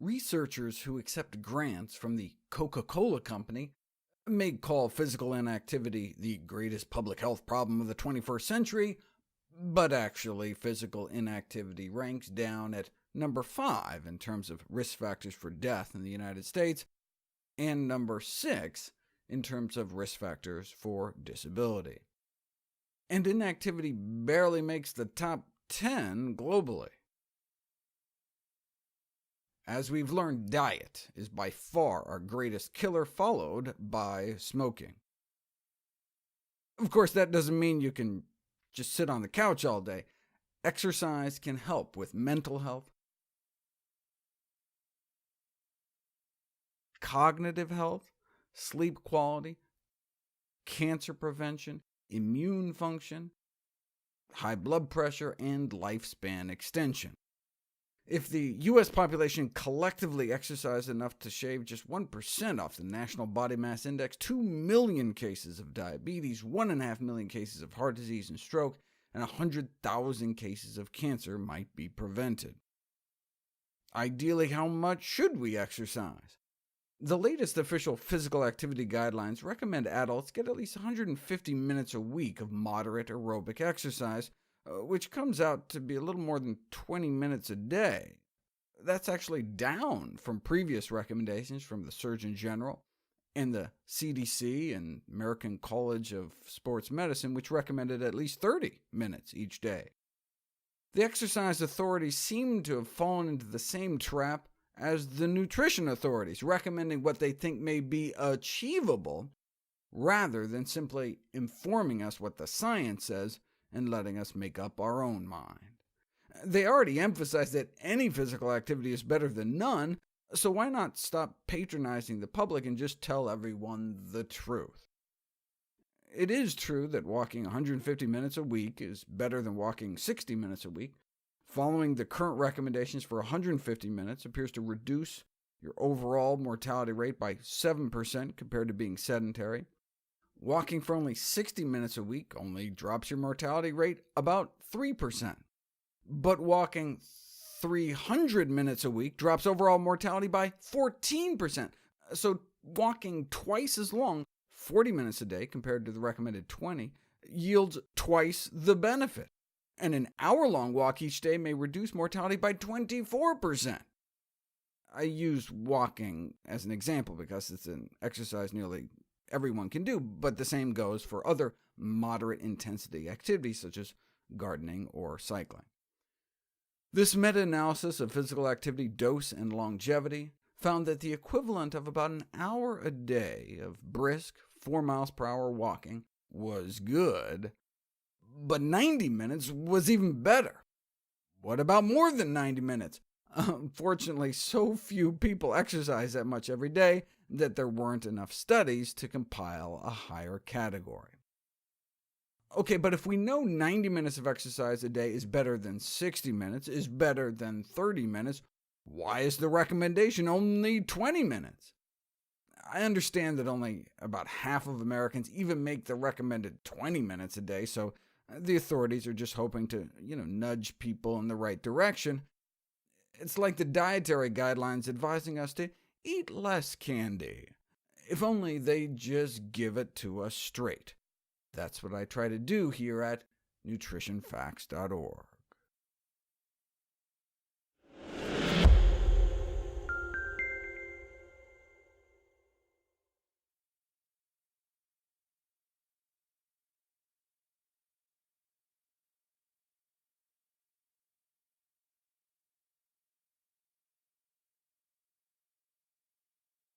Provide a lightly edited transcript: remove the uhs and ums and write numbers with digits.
Researchers who accept grants from the Coca-Cola Company may call physical inactivity the greatest public health problem of the 21st century, but actually physical inactivity ranks down at number 5 in terms of risk factors for death in the United States, and number 6 in terms of risk factors for disability. And inactivity barely makes the top 10 globally. As we've learned, diet is by far our greatest killer, followed by smoking. Of course, that doesn't mean you can just sit on the couch all day. Exercise can help with mental health, cognitive health, sleep quality, cancer prevention, immune function, high blood pressure, and lifespan extension. If the U.S. population collectively exercised enough to shave just 1% off the National Body Mass Index, 2 million cases of diabetes, 1.5 million cases of heart disease and stroke, and 100,000 cases of cancer might be prevented. Ideally, how much should we exercise? The latest official physical activity guidelines recommend adults get at least 150 minutes a week of moderate aerobic exercise, which comes out to be a little more than 20 minutes a day. That's actually down from previous recommendations from the Surgeon General and the CDC and American College of Sports Medicine, which recommended at least 30 minutes each day. The exercise authorities seem to have fallen into the same trap as the nutrition authorities, recommending what they think may be achievable, rather than simply informing us what the science says and letting us make up our own mind. They already emphasize that any physical activity is better than none, so why not stop patronizing the public and just tell everyone the truth? It is true that walking 150 minutes a week is better than walking 60 minutes a week. Following the current recommendations for 150 minutes appears to reduce your overall mortality rate by 7% compared to being sedentary. Walking for only 60 minutes a week only drops your mortality rate about 3%. But walking 300 minutes a week drops overall mortality by 14%. So walking twice as long, 40 minutes a day compared to the recommended 20, yields twice the benefit. And an hour-long walk each day may reduce mortality by 24%. I use walking as an example because it's an exercise nearly everyone can do, but the same goes for other moderate-intensity activities such as gardening or cycling. This meta-analysis of physical activity dose and longevity found that the equivalent of about an hour a day of brisk 4 miles per hour walking was good, but 90 minutes was even better. What about more than 90 minutes? Unfortunately, so few people exercise that much every day that there weren't enough studies to compile a higher category. Okay, but if we know 90 minutes of exercise a day is better than 60 minutes, is better than 30 minutes, why is the recommendation only 20 minutes? I understand that only about half of Americans even make the recommended 20 minutes a day, so the authorities are just hoping to, nudge people in the right direction. It's like the dietary guidelines advising us to eat less candy. If only they'd just give it to us straight. That's what I try to do here at nutritionfacts.org.